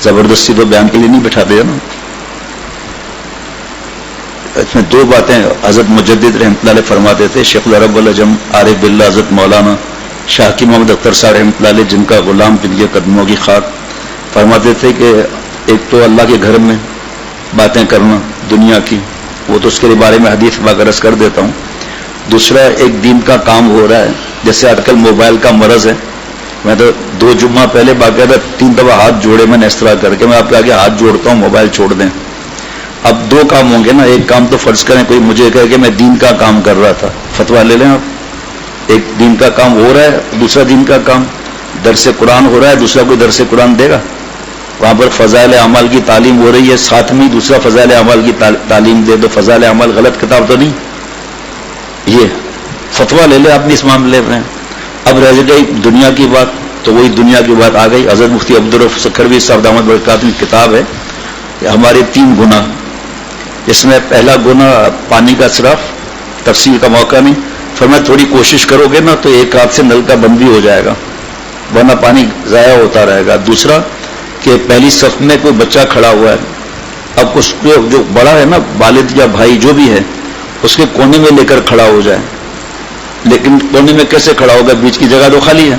زبردستی تو بیان کے لیے نہیں بٹھا دیا نا. اس میں دو باتیں حضرت مجدد رحمۃ اللہ علیہ فرماتے تھے. شیخ العرب العجم عارف باللہ حضرت مولانا شاہ کی محمد اختر صاحب رحمۃ اللہ علیہ، جن کا غلام جن کے قدموں کی خاک، فرماتے تھے کہ ایک تو اللہ کے گھر میں باتیں کرنا دنیا کی، وہ تو اس کے بارے میں حدیث باقرض کر دیتا ہوں. دوسرا ایک دین کا کام ہو رہا ہے، جیسے آج کل موبائل کا مرض ہے. میں تو 2 جمعہ پہلے باقاعدہ 3 دفعہ ہاتھ جوڑے میں نے اس طرح کر کے میں آپ کے آگے ہاتھ جوڑتا ہوں موبائل چھوڑ دیں. اب 2 کام ہوں گے نا. ایک کام تو فرض کریں کوئی مجھے کہے کہ میں دین کا کام کر رہا تھا، فتویٰ لے لیں آپ. ایک دین کا کام ہو رہا ہے، دوسرا دین کا کام درس قرآن ہو رہا ہے، دوسرا کوئی درس قرآن دے گا. وہاں پر فضائل اعمال کی تعلیم ہو رہی ہے، ساتھ میں دوسرا فضائل اعمال کی تعلیم دے دو. فضائل اعمال غلط کتاب تو نہیں؟ یہ فتویٰ لے لے آپ بھی اس معاملے میں. اب رہ گئی دنیا کی بات، تو وہی دنیا کی بات آ گئی. حضرت مفتی عبدالرؤف سکھروی صاحب دامت برکاتہ کی کتاب ہے ہمارے 3 گناہ. اس میں پہلا گناہ پانی کا اسراف، تفصیل کا موقع نہیں. فرمایا تھوڑی کوشش کرو گے نا تو ایک ہاتھ سے نل کا بند بھی ہو جائے گا، ورنہ پانی ضائع ہوتا رہے گا. دوسرا کہ پہلی صف میں کوئی بچہ کھڑا ہوا ہے، اب اس جو بڑا ہے نا والد یا بھائی جو بھی ہے اس کے کونے میں لے کر کھڑا ہو جائے. لیکن کونے میں کیسے کھڑا ہوگا؟ بیچ کی جگہ تو خالی ہے،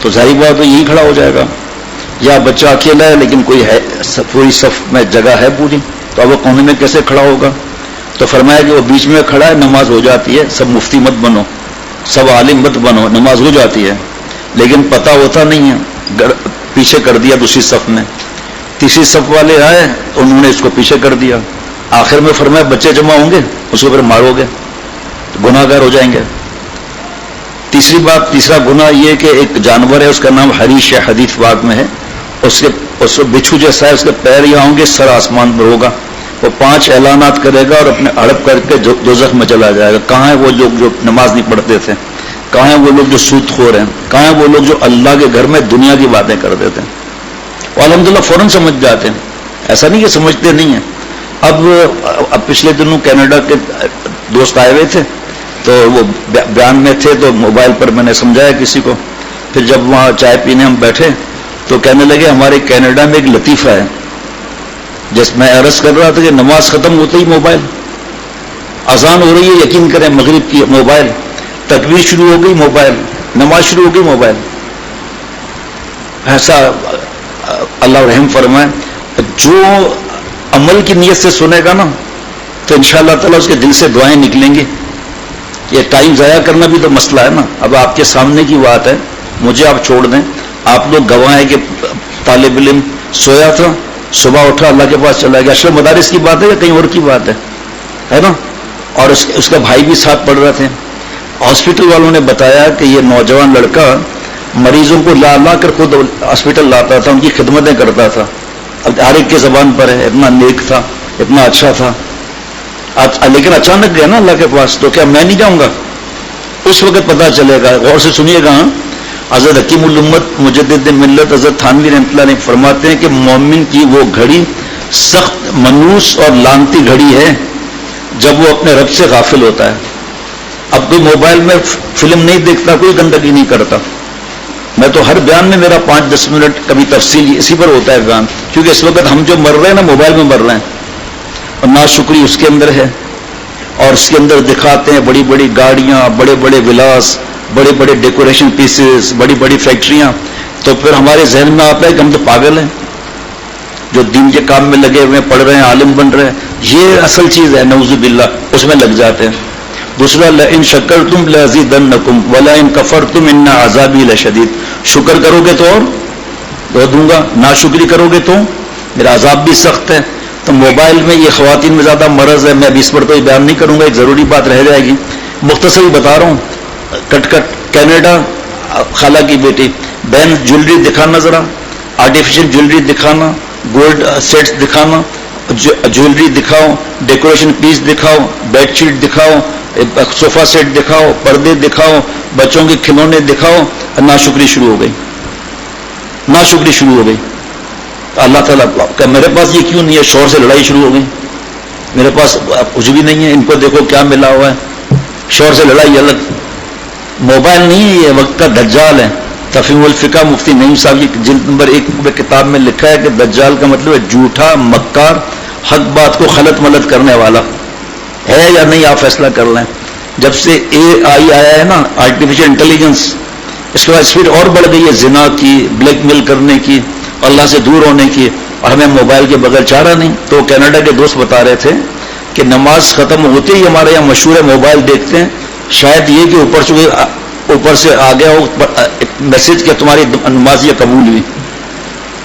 تو ظاہر بات تو یہی کھڑا ہو جائے گا. یا بچہ اکیلا ہے لیکن کوئی ہے پوری صف میں جگہ ہے پوری، تو اب وہ کونے میں کیسے کھڑا ہوگا؟ تو فرمایا کہ وہ بیچ میں کھڑا ہے، نماز ہو جاتی ہے. سب مفتی مت بنو، سب عالم مت بنو، نماز ہو جاتی ہے. لیکن پتہ ہوتا نہیں ہے، پیچھے کر دیا دوسری صف میں. تیسری صف والے آئے انہوں نے اس کو پیچھے کر دیا. آخر میں فرمایا بچے جمع ہوں گے اس کو پھر مارو گے تو گناہ گار ہو جائیں گے. تیسری بات، تیسرا گناہ یہ کہ ایک جانور ہے، اس کا نام حریش ہے، حدیث پاک میں ہے. اس کو بچھو جیسا ہے، اس کے پیر یہاں ہوں گے، سر آسمان پر ہوگا. وہ 5 اعلانات کرے گا اور اپنے ہڑپ کر کے دوزخ میں چلا جائے گا. کہاں ہیں وہ لوگ جو نماز نہیں پڑھتے تھے؟ کہاں ہیں وہ لوگ جو سود خور ہیں؟ کہاں ہیں وہ لوگ جو اللہ کے گھر میں دنیا کی باتیں کرتے تھے؟ وہ الحمدللہ فوراً سمجھ جاتے ہیں، ایسا نہیں کہ سمجھتے نہیں ہیں. اب پچھلے دنوں کینیڈا کے دوست آئے ہوئے تھے تو وہ بیان میں تھے، تو موبائل پر میں نے سمجھایا کسی کو. پھر جب وہاں چائے پینے ہم بیٹھے تو کہنے لگے ہمارے کینیڈا میں ایک لطیفہ ہے. جس میں عرض کر رہا تھا کہ نماز ختم ہوتے ہی موبائل، اذان ہو رہی ہے یقین کریں مغرب کی، موبائل، تکبیر شروع ہو گئی موبائل، نماز شروع ہو گئی موبائل. ایسا اللہ رحم فرمائے. جو عمل کی نیت سے سنے گا نا تو انشاءاللہ تعالیٰ اس کے دل سے دعائیں نکلیں گی. یہ ٹائم ضائع کرنا بھی تو مسئلہ ہے نا. اب آپ کے سامنے کی بات ہے، مجھے آپ چھوڑ دیں. آپ لوگ گواہ ہیں کہ طالب علم سویا تھا، صبح اٹھا اللہ کے پاس چلا گیا. اشرف مدارس کی بات ہے یا کہیں اور کی بات ہے نا؟ اور اس کا بھائی بھی ساتھ پڑھ رہے تھے. ہاسپٹل والوں نے بتایا کہ یہ نوجوان لڑکا مریضوں کو لا لا کر خود ہاسپٹل لاتا تھا، ان کی خدمتیں کرتا تھا. اب ہر ایک کے زبان پر ہے، اتنا نیک تھا، اتنا اچھا تھا. لیکن اچانک گیا نا اللہ کے پاس، تو کیا میں نہیں جاؤں گا؟ اس وقت پتہ چلے گا. غور سے سنیے گا. حضرت حکیم الامت مجدد ملت حضرت تھانوی رحمۃ اللہ علیہ فرماتے ہیں کہ مومن کی وہ گھڑی سخت منوس اور لانتی گھڑی ہے جب وہ اپنے رب سے غافل ہوتا ہے. اب کوئی موبائل میں فلم نہیں دیکھتا، کوئی گندگی نہیں کرتا. میں تو ہر بیان میں میرا 5-10 منٹ کبھی تفصیل اسی پر ہوتا ہے بیان، کیونکہ اس وقت ہم جو مر رہے ہیں نا موبائل میں مر رہے ہیں. اور ناشکری اس کے اندر ہے، اور اس کے اندر دکھاتے ہیں بڑی بڑی گاڑیاں، بڑے بڑے ولاس، بڑے بڑے ڈیکوریشن پیسز، بڑی بڑی فیکٹریاں. تو پھر ہمارے ذہن میں آتا ہے کہ ہم تو پاگل ہیں جو دین کے کام میں لگے ہوئے ہیں، پڑھ رہے ہیں، عالم بن رہے ہیں. یہ اصل چیز ہے، نعوذ باللہ اس میں لگ جاتے ہیں. دوسرا لئن شکرتم لازیدنکم ولئن کفرتم ان عذابی لشدید. شکر کرو گے تو اور دوں گا، ناشکری کرو گے تو میرا عذاب بھی سخت ہے. تو موبائل میں یہ خواتین میں زیادہ مرض ہے. میں اب اس پر تو بیان نہیں کروں گا، ایک ضروری بات رہ جائے گی، مختصر ہی بتا رہا ہوں. کٹ کینیڈا خالہ کی بیٹی بہن جویلری دکھانا، ذرا آرٹیفیشل جویلری دکھانا، گولڈ سیٹس دکھانا، جویلری دکھاؤ، ڈیکوریشن پیس دکھاؤ، بیڈ شیٹ دکھاؤ، صوفہ سیٹ دکھاؤ، پردے دکھاؤ، بچوں کے کھلونے دکھاؤ. ناشکری شروع ہو گئی، ناشکری شروع ہو گئی. اللہ تعالیٰ کہ میرے پاس یہ کیوں نہیں ہے؟ شوہر سے لڑائی شروع ہو گئی. میرے پاس کچھ بھی نہیں ہے، ان کو دیکھو کیا ملا ہوا ہے. شوہر سے لڑائی الگ. موبائل نہیں ہے، یہ وقت کا دجال ہے. تفہیم الفقہ مفتی نعیم صاحب کی جلد نمبر 1 میں کتاب میں لکھا ہے کہ دجال کا مطلب ہے جھوٹا، مکار، حق بات کو خلط ملط کرنے والا. ہے یا نہیں آپ فیصلہ کر لیں. جب سے AI آیا ہے نا، آرٹیفیشل انٹیلیجنس، اس کے بعد اسپیڈ اور بڑھ گئی ہے زنا کی، بلیک میل کرنے کی، اللہ سے دور ہونے کی، اور ہمیں موبائل کے بغیر چارہ نہیں. تو کینیڈا کے دوست بتا رہے تھے کہ نماز ختم ہوتی ہی ہمارے یہاں مشہور ہے موبائل دیکھتے ہیں، شاید یہ کہ اوپر سے آ گیا ہو میسج کہ تمہاری نماز یہ قبول ہوئی.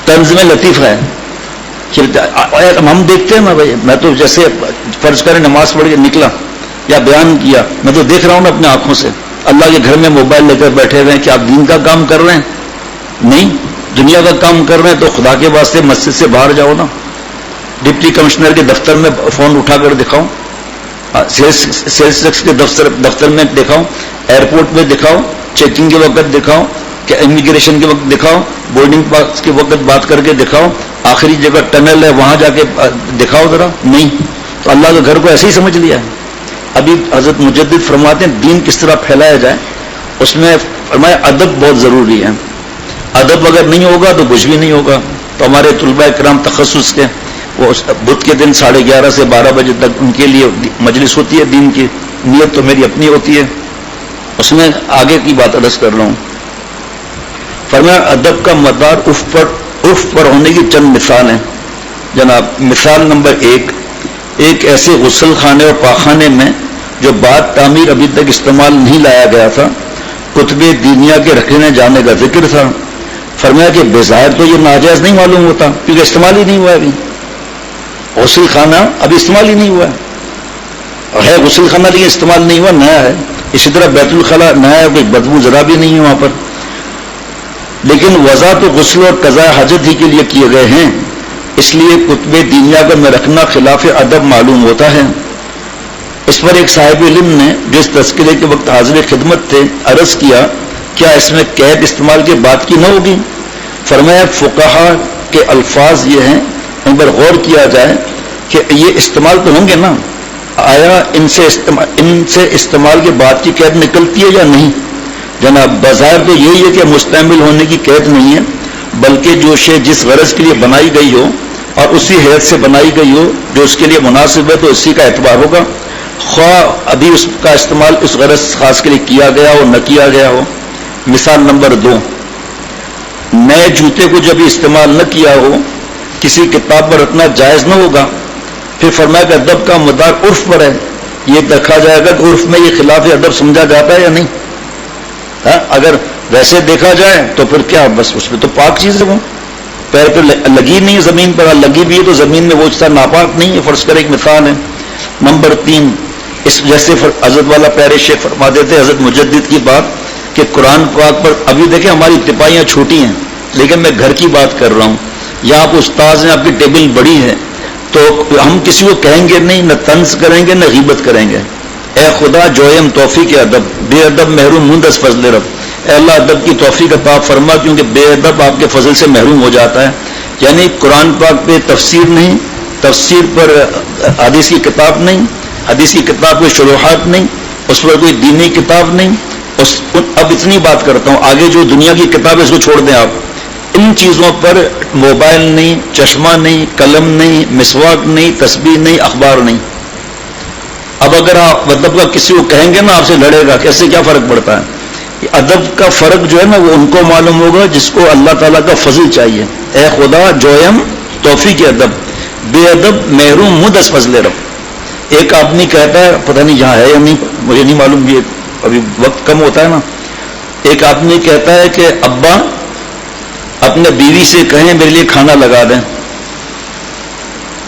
طنز میں لطیفہ ہے. ہم دیکھتے ہیں نا بھائی، میں تو جیسے فرض کریں نماز پڑھ کے نکلا یا بیان کیا، میں تو دیکھ رہا ہوں نا اپنے آنکھوں سے. اللہ کے گھر میں موبائل لے کر بیٹھے ہوئے ہیں کہ آپ دین کا کام کر رہے ہیں؟ نہیں، دنیا کا کام کر رہے ہیں. تو خدا کے واسطے مسجد سے باہر جاؤ نا، ڈپٹی کمشنر کے دفتر میں فون اٹھا کر دکھاؤ، سیلس ٹیکس کے دفتر میں دکھاؤ، ایئرپورٹ میں دکھاؤ، چیکنگ کے وقت دکھاؤ، کہ امیگریشن کے وقت دکھاؤ، بورڈنگ پاس کے وقت بات کر کے دکھاؤ، آخری جگہ ٹنل ہے وہاں جا کے دکھاؤ ذرا. نہیں. تو اللہ کے گھر کو ایسے ہی سمجھ لیا ہے. ابھی حضرت مجدد فرماتے ہیں دین کس طرح پھیلایا جائے، اس میں فرمایا ادب بہت ضروری ہے. ادب اگر نہیں ہوگا تو کچھ بھی نہیں ہوگا. تو ہمارے طلباء کرام تخصص کے وہ بدھ کے دن 11:30 سے 12 بجے تک ان کے لیے مجلس ہوتی ہے دین کی. نیت تو میری اپنی ہوتی ہے، اس میں آگے کی بات عرض کر رہا ہوں. فرمایا ادب کا مدار عرف پر ہونے کی چند مثال ہیں جناب. مثال نمبر 1، ایک ایسے غسل خانے اور پاخانے میں جو بعد تعمیر ابھی تک استعمال نہیں لایا گیا تھا، کتب دینیا کے رکھنے جانے کا ذکر تھا. فرمایا کہ بظاہر تو یہ ناجائز نہیں معلوم ہوتا کیونکہ استعمال ہی نہیں ہوا ہے. ابھی غسل خانہ ابھی استعمال ہی نہیں ہوا ہے غسل خانہ لیکن استعمال نہیں ہوا، نیا ہے. اسی طرح بیت الخلاء نیا ہے، کوئی بدبو ذرا بھی نہیں ہے وہاں پر، لیکن وضع تو غسل اور قضاء حاجت ہی کے لیے کیے گئے ہیں. اس لیے کتب دینیا میں رکھنا خلاف ادب معلوم ہوتا ہے. اس پر ایک صاحب علم نے جو اس تذکرے کے وقت حاضر خدمت تھے عرض کیا کیا اس میں قید استعمال کے بعد کی نہ ہوگی؟ فرمایا فقہا کے الفاظ یہ ہیں، ان پر غور کیا جائے کہ یہ استعمال تو ہوں گے نا، آیا ان سے استعمال کے بعد کی قید نکلتی ہے یا نہیں؟ جناب بظاہر تو یہی ہے کہ مستعمل ہونے کی قید نہیں ہے، بلکہ جو شے جس غرض کے لیے بنائی گئی ہو اور اسی حیث سے بنائی گئی ہو جو اس کے لیے مناسب ہے تو اسی کا اعتبار ہوگا، خواہ ابھی اس کا استعمال اس غرض خاص کے لیے کیا گیا ہو نہ کیا گیا ہو. مثال نمبر 2، نئے جوتے کو جب استعمال نہ کیا ہو کسی کتاب پر رکھنا جائز نہ ہوگا. پھر فرمایا کہ ادب کا مدار عرف پر ہے. یہ دیکھا جائے گا کہ عرف میں یہ خلاف ادب سمجھا جاتا ہے یا نہیں. اگر ویسے دیکھا جائے تو پھر کیا، بس اس میں تو پاک چیز ہے، وہ پیر پہ لگی نہیں زمین پر، لگی بھی ہے تو زمین میں وہ اس طرح ناپاک نہیں ہے. فرض کرے ایک مثال ہے. نمبر 3، اس جیسے حضرت والا پیارے شیخ فرما دیتے حضرت مجدد کی بات کہ قرآن پاک پر ابھی دیکھیں ہماری اتفاقیاں چھوٹی ہیں لیکن میں گھر کی بات کر رہا ہوں، یا آپ استاذ ہیں، آپ کی ٹیبل بڑی ہے تو ہم کسی کو کہیں گے نہیں، نہ طنز کریں گے نہ غیبت کریں گے. اے خدا جویم توفیق ادب، بے ادب محروم مند از فضل رب. اے اللہ ادب کی توفیق عطا فرما کیونکہ بے ادب آپ کے فضل سے محروم ہو جاتا ہے. یعنی قرآن پاک پہ تفسیر نہیں، تفسیر پر حدیث کی کتاب نہیں، حدیث کی کتاب پہ شروحات نہیں، اس پر کوئی دینی کتاب نہیں. اب اتنی بات کرتا ہوں، آگے جو دنیا کی کتاب ہے اس کو چھوڑ دیں آپ. ان چیزوں پر موبائل نہیں، چشمہ نہیں، قلم نہیں، مسواک نہیں، تسبیح نہیں، اخبار نہیں. اب اگر آپ ادب کا کسی کو کہیں گے نا آپ سے لڑے گا، کیسے کیا فرق پڑتا ہے؟ ادب کا فرق جو ہے نا وہ ان کو معلوم ہوگا جس کو اللہ تعالیٰ کا فضل چاہیے. اے خدا جویم توفیق ادب، بے ادب محروم مند از فضل رب. ایک آدمی کہتا ہے، پتہ نہیں یہاں ہے یا نہیں مجھے نہیں معلوم، یہ ابھی وقت کم ہوتا ہے نا. ایک آدمی کہتا ہے کہ ابا اپنے بیوی سے کہیں میرے لیے کھانا لگا دیں،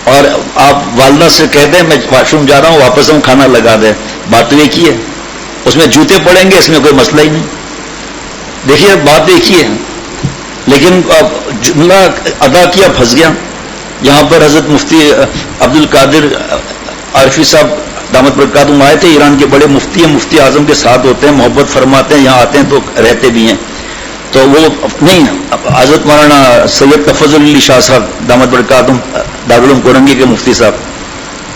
اور آپ والدہ سے کہتے ہیں میں واش روم جا رہا ہوں واپس آؤں کھانا لگا دیں. بات تو ایک ہی ہے، اس میں جوتے پڑیں گے اس میں کوئی مسئلہ ہی نہیں. دیکھیے بات ایک ہی ہے لیکن جملہ ادا کیا پھنس گیا. یہاں پر حضرت مفتی عبد القادر عارفی صاحب دامت برکاتہم آئے تھے، ایران کے بڑے مفتی ہیں، مفتی اعظم کے ساتھ ہوتے ہیں، محبت فرماتے ہیں، یہاں آتے ہیں تو رہتے بھی ہیں. تو وہ نہیں، حضرت مولانا سید تفضل علی شاہ صاحب دامت برکاتہم دارالعلوم کورنگی کے مفتی صاحب،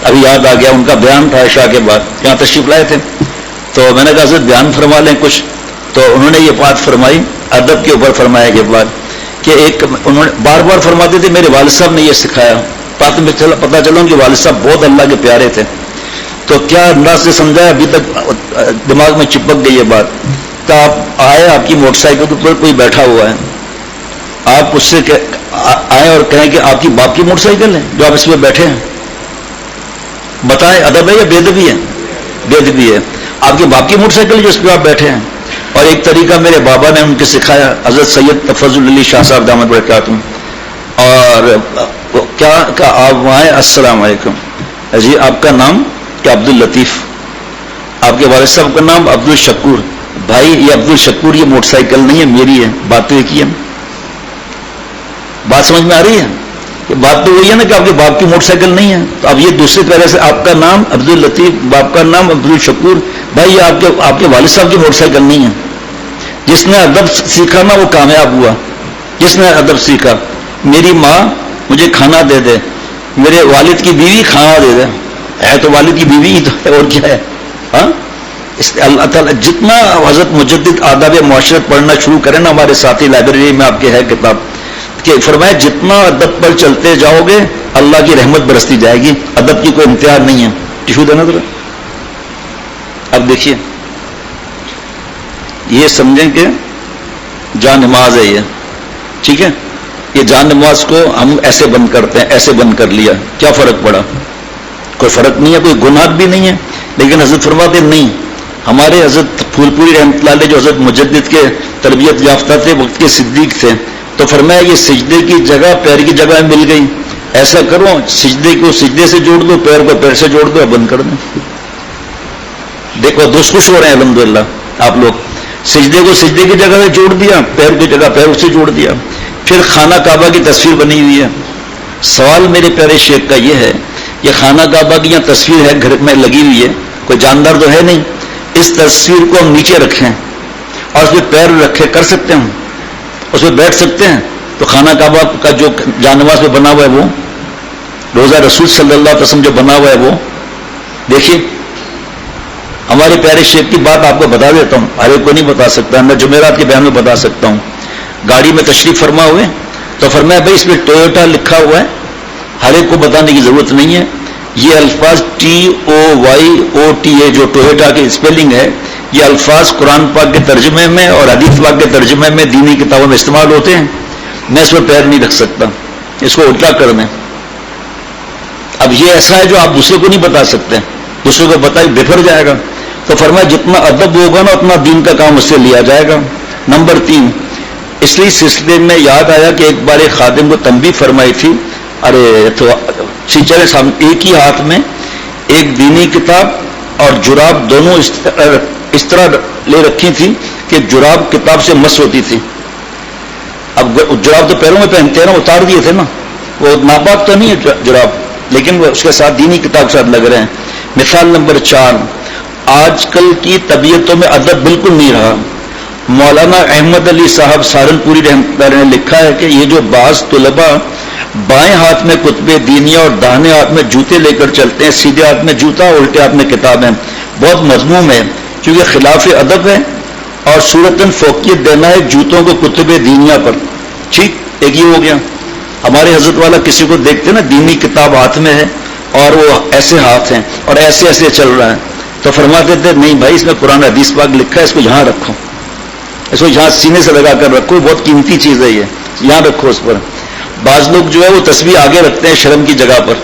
ابھی یاد آ گیا ان کا بیان تھا عشاء کے بعد، یہاں تشریف لائے تھے. تو میں نے کہا حضرت بیان فرما لیں کچھ، تو انہوں نے یہ بات فرمائی ادب کے اوپر فرمایا یہ بات کہ ایک انہوں نے بار بار فرماتے تھے میرے والد صاحب نے یہ سکھایا، بعد میں پتا چلا کہ والد صاحب بہت اللہ کے پیارے تھے، تو کیا انداز سے سمجھایا ابھی تک دماغ میں چپک گئی یہ بات. تو آپ آئے، آپ کی موٹر سائیکل کے اوپر کوئی بیٹھا ہوا ہے، آپ اس سے آئیں اور کہیں کہ آپ کی باپ کی موٹر سائیکل ہے جو آپ اس پہ بیٹھے ہیں، بتائیں ادب ہے یا بے ادبی ہے؟ بے ادبی ہے. آپ کے باپ کی موٹر سائیکل جو اس پہ آپ بیٹھے ہیں. اور ایک طریقہ میرے بابا نے ان کے سکھایا، حضرت سید تفضل علی شاہ صاحب دامت برکاتہم، اور کیا کہ آپ وہاں آئے، السلام علیکم جی، آپ کا نام کہ عبد اللطیف، آپ کے والد صاحب کا نام عبد الشکور. بھائی یہ عبد الشکور یہ موٹر سائیکل نہیں ہے، میری ہے. بات تو ایک ہی ہے، بات سمجھ میں آ رہی ہے کہ بات تو وہی ہے نا کہ آپ کے باپ کی موٹر سائیکل نہیں ہے. تو اب یہ دوسرے پیرے سے آپ کا نام عبد اللطیف، باپ کا نام عبد الشکور، بھائی یہ آپ کے والد صاحب کی موٹر سائیکل نہیں ہے. جس نے ادب سیکھا نا وہ کامیاب ہوا. جس نے ادب سیکھا، میری ماں مجھے کھانا دے دے، میرے والد کی بیوی کھانا دے دے، ہے تو والد کی بیوی ہی تو ہے اور کیا ہے. ہاں اس اللہ تعالیٰ جتنا حضرت مجدد آداب معاشرت پڑھنا شروع کریں نا، ہمارے ساتھی لائبریری میں آپ کے ہے کتاب کہ فرمایا جتنا ادب پر چلتے جاؤ گے اللہ کی رحمت برستی جائے گی. ادب کی کوئی امتحان نہیں ہے. ٹشو دینا ذرا. اب دیکھیے یہ سمجھیں کہ جان نماز ہے یہ، ٹھیک ہے، یہ جان نماز کو ہم ایسے بند کرتے ہیں، ایسے بند کر لیا، کیا فرق پڑا؟ کوئی فرق نہیں ہے، کوئی گناہ بھی نہیں ہے. لیکن حضرت فرماتے نہیں، ہمارے حضرت پھول پوری رحمۃ اللہ علیہ جو حضرت مجدد کے تربیت یافتہ تھے، وقت کے صدیق تھے، تو فرمایا یہ سجدے کی جگہ پیر کی جگہ مل گئی، ایسا کرو سجدے کو سجدے سے جوڑ دو، پیر کو پیر سے جوڑ دو، بند کر دو. دیکھو دوست خوش ہو رہے ہیں الحمدللہ. آپ لوگ سجدے کو سجدے کی جگہ سے جوڑ دیا، پیر کی جگہ پیر سے جوڑ دیا. پھر خانہ کعبہ کی تصویر بنی ہوئی ہے. سوال میرے پیارے شیخ کا یہ ہے، یہ خانہ کعبہ کی یہاں تصویر ہے گھر میں لگی ہوئی ہے، کوئی جاندار تو ہے نہیں. اس تصویر کو ہم نیچے رکھیں اور اس پہ پیر رکھے کر سکتے ہیں، اس پہ بیٹھ سکتے ہیں. تو خانہ کعبہ کا جو جانواز پہ بنا ہوا ہے وہ، روزہ رسول صلی اللہ علیہ وسلم جو بنا ہوا ہے وہ دیکھیے. ہمارے پیارے شیخ کی بات آپ کو بتا دیتا ہوں، ہر ایک کو نہیں بتا سکتا، میں جمعرات کے بیان میں بتا سکتا ہوں. گاڑی میں تشریف فرما ہوئے تو فرمایا بھائی اس میں ٹویوٹا لکھا ہوا ہے، ہر ایک کو بتانے کی ضرورت نہیں ہے. یہ الفاظ TOYOTA جو ٹویوٹا کی اسپیلنگ ہے، یہ الفاظ قرآن پاک کے ترجمے میں اور حدیث پاک کے ترجمے میں دینی کتابوں میں استعمال ہوتے ہیں. میں اس پر پیر نہیں رکھ سکتا، اس کو الٹا کر دیں. اب یہ ایسا ہے جو آپ دوسرے کو نہیں بتا سکتے، دوسرے کو بتائی بفر جائے گا. تو فرمایا جتنا ادب ہوگا نا اتنا دین کا کام اس سے لیا جائے گا. نمبر 3، اس لیے سلسلے میں یاد آیا کہ ایک بار ایک خادم کو تنبیہ فرمائی تھی، ارے تو چلے سامنے ایک ہی ہاتھ میں ایک دینی کتاب اور جراب دونوں اس طرح لے رکھی تھی کہ جراب کتاب سے مس ہوتی تھی. اب جراب تو پیروں میں پہنتے ہیں نا، اتار دیے تھے نا، وہ ناپاک تو نہیں ہے جراب، لیکن وہ اس کے ساتھ دینی کتاب کے ساتھ لگ رہے ہیں. مثال نمبر 4، آج کل کی طبیعتوں میں ادب بالکل نہیں رہا. مولانا احمد علی صاحب سہارنپوری رحمۃ اللہ نے لکھا ہے کہ یہ جو بعض طلباء بائیں ہاتھ میں کتب دینیہ اور داہنے ہاتھ میں جوتے لے کر چلتے ہیں، سیدھے ہاتھ میں جوتا اور الٹے ہاتھ میں کتابیں، بہت مذموم ہے کیونکہ خلاف ادب ہے اور صورتاً فوقیت دینا ہے جوتوں کو کتب دینیہ پر. ٹھیک، ایک یہ ہو گیا. ہمارے حضرت والا کسی کو دیکھتے نا دینی کتاب ہاتھ میں ہے اور وہ ایسے ہاتھ ہیں اور ایسے ایسے چل رہا ہے، تو فرماتے تھے نہیں بھائی اس میں قرآن حدیث پاک لکھا ہے، اس کو یہاں رکھو، اس کو یہاں سینے سے لگا کر رکھو، بہت قیمتی چیز ہے یہ، یہاں رکھو اس پر. بعض لوگ جو ہے وہ تسبیح آگے رکھتے ہیں شرم کی جگہ پر،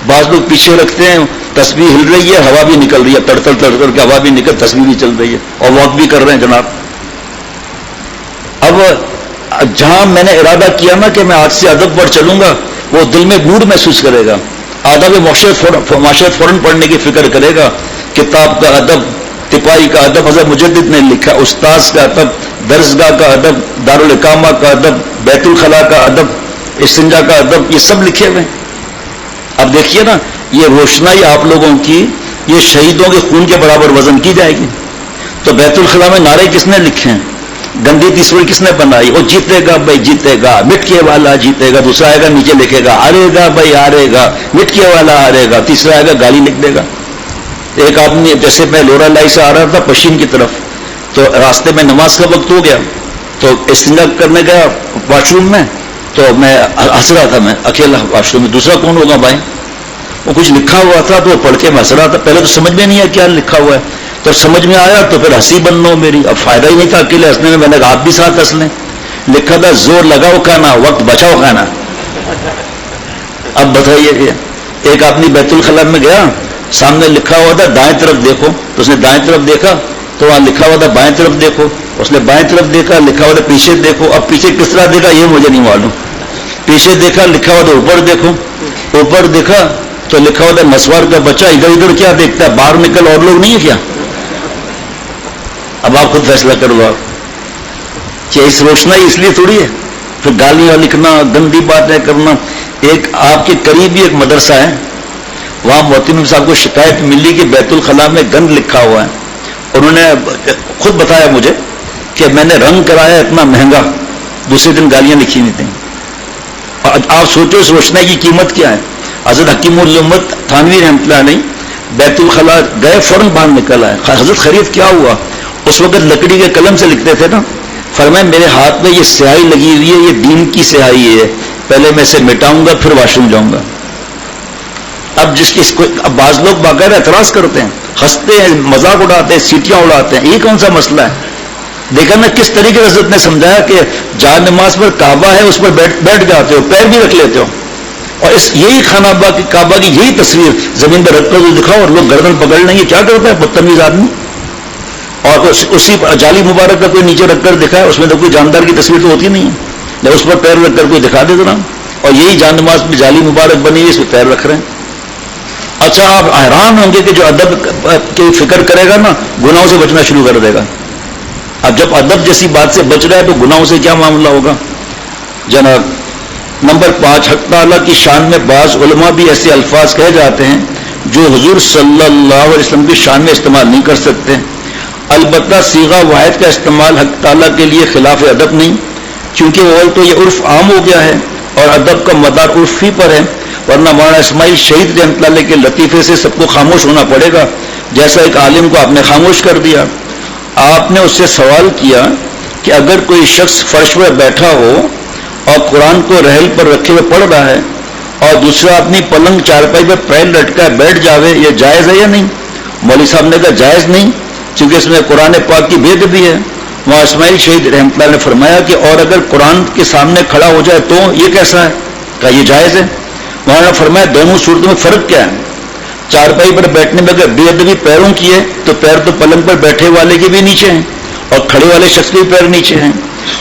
بعض لوگ پیچھے رکھتے ہیں، تسبیح ہل رہی ہے، ہوا بھی نکل رہی ہے، تڑتڑ تڑتڑ کے ہوا بھی نکل، تسبیح بھی چل رہی ہے اور واک بھی کر رہے ہیں جناب. اب جہاں میں نے ارادہ کیا نا کہ میں آج سے ادب پر چلوں گا، وہ دل میں گوڑ محسوس کرے گا، آداب معاشرت فوراً پڑھنے کی فکر کرے گا. کتاب کا ادب، تپائی کا ادب حضرت مجدد نے لکھا، استاذ کا ادب، درسگاہ کا ادب، دارالاقامہ کا ادب، بیت الخلاء کا ادب، استنجا کا ادب، یہ سب لکھے ہوئے. اب دیکھیے نا یہ روشنائی آپ لوگوں کی یہ شہیدوں کے خون کے برابر وزن کی جائے گی. تو بیت الخلاء میں نعرے کس نے لکھے ہیں، گندی تصویر کس نے بنائی، وہ جیتے گا بھائی جیتے گا، مٹکے والا جیتے گا، دوسرا آئے گا نیچے لکھے گا ہارے گا بھائی ہارے گا، مٹکے والا ہارے گا، تیسرا آئے گا گالی لکھ دے گا. ایک آدمی جیسے میں لورا لائی سے آ رہا تھا پشین کی طرف، تو راستے میں نماز کا وقت ہو گیا، تو استنجا کرنے گیا واش روم میں، تو میں ہنس رہا تھا، میں اکیلا واش روم میں، دوسرا کون ہوگا بھائی؟ وہ کچھ لکھا ہوا تھا تو وہ پڑھ کے میں ہنس رہا تھا. پہلے تو سمجھ میں نہیں آیا کیا لکھا ہوا ہے، تو سمجھ میں آیا تو پھر ہنسی بند ہو میری. اب فائدہ ہی نہیں تھا اکیلے ہنسنے میں، میں نے کہا آپ بھی ساتھ ہنس لیں. لکھا تھا زور لگاؤ کھانا وقت بچاؤ کھانا. اب بتائیے کہ ایک آدمی بیت الخلا میں گیا، سامنے لکھا ہوا تھا دائیں طرف دیکھو، تو اس نے دائیں طرف دیکھا تو وہاں لکھا ہوا تھا بائیں طرف دیکھو، اس نے بائیں طرف دیکھا لکھا ہوا تھا پیچھے دیکھو. اب پیچھے کس طرح دیکھا یہ مجھے نہیں معلوم. پیچھے دیکھا لکھا ہوا تھا اوپر دیکھو، اوپر دیکھا تو لکھا ہوا تھا نسوار کا بچہ ادھر ادھر کیا دیکھتا ہے، باہر نکل اور لوگ نہیں ہے کیا؟ اب آپ خود فیصلہ کرو آپ کہ اس روشنائی اس لیے تھوڑی ہے. پھر گالیاں لکھنا، گندی باتیں کرنا. ایک آپ کے قریب ہی ایک مدرسہ ہے، وہاں محتمم صاحب کو شکایت ملی کہ بیت الخلا میں گند لکھا ہوا ہے. انہوں نے خود بتایا مجھے کہ میں نے رنگ کرایا اتنا مہنگا، دوسرے دن گالیاں لکھی ہوئی تھیں. آپ سوچو اس روشنائی کی قیمت کیا ہے. حضرت حکیم الامت تھانوی رحمۃ اللہ علیہ بیت الخلا گئے، فوراً باہر نکل آئے. حضرت خرید کیا ہوا؟ اس وقت لکڑی کے قلم سے لکھتے تھے نا. فرمایا میرے ہاتھ میں یہ سیاہی لگی ہوئی ہے، یہ دین کی سیاہی ہے، پہلے میں اسے مٹاؤں گا پھر واش روم جاؤں گا. اب اب بعض لوگ باقاعدہ اعتراض کرتے ہیں، ہنستے ہیں، مذاق اڑاتے ہیں، سیٹیاں اڑاتے ہیں. یہ کون سا مسئلہ ہے؟ دیکھا نا کس طریقے سے حضرت نے سمجھایا کہ جہاں نماز پر کعبہ ہے اس پر بیٹھ جاتے ہو، پیر بھی رکھ لیتے ہو، اور یہی خانہ کعبہ کی یہی تصویر زمین پر رکھ کر دکھاؤ اور لوگ گردن پکڑ لیں گے. کیا کرتا ہے بدتمیز آدمی؟ اور اسی جالی مبارک کا کوئی نیچے رکھ کر دکھائے، اس میں تو کوئی جاندار کی تصویر تو ہوتی نہیں ہے، اس پر پیر رکھ کر کوئی دکھا دے ذرا. اور یہی جان نماز میں جالی مبارک بنی ہے، اس میں پیر رکھ رہے ہیں. اچھا آپ حیران ہوں گے کہ جو ادب کی فکر کرے گا نا گناہوں سے بچنا شروع کر دے گا. اب جب ادب جیسی بات سے بچ رہا ہے تو گناہوں سے کیا معاملہ ہوگا جناب. نمبر 5، حق تعالیٰ کی شان میں بعض علماء بھی ایسے الفاظ کہے جاتے ہیں جو حضور صلی اللہ علیہ وسلم کی شان میں استعمال نہیں کر سکتے. البتہ صیغہ واحد کا استعمال حق تعالیٰ کے لیے خلاف ادب نہیں، کیونکہ اول تو یہ عرف عام ہو گیا ہے اور ادب کا مدار عرف ہی پر ہے. ورنہ مولانا اسماعیل شہید رحمۃ اللہ کے لطیفے سے سب کو خاموش ہونا پڑے گا، جیسا ایک عالم کو آپ نے خاموش کر دیا. آپ نے اس سے سوال کیا کہ اگر کوئی شخص فرش پر بیٹھا ہو اور قرآن کو رحل پر رکھے ہوئے پڑھ رہا ہے اور دوسرا اپنی پلنگ چارپائی پر پیر لٹکا بیٹھ جاوے، یہ جائز ہے یا نہیں؟ مولوی صاحب نے کہا جائز نہیں، کیونکہ اس میں قرآن پاک کی بے ادبی ہے. وہاں اسماعیل شہید رحمۃ اللہ نے فرمایا کہ اور اگر قرآن کے سامنے کھڑا ہو جائے تو یہ کیسا ہے؟ کہا یہ جائز ہے. وہاں نے فرمایا دونوں صورتوں میں فرق کیا ہے؟ چارپائی پر بیٹھنے میں اگر بے ادبی پیروں کی ہے تو پیر تو پلنگ پر بیٹھے والے کے بھی نیچے ہیں اور کھڑے والے شخص کے بھی پیر نیچے ہیں.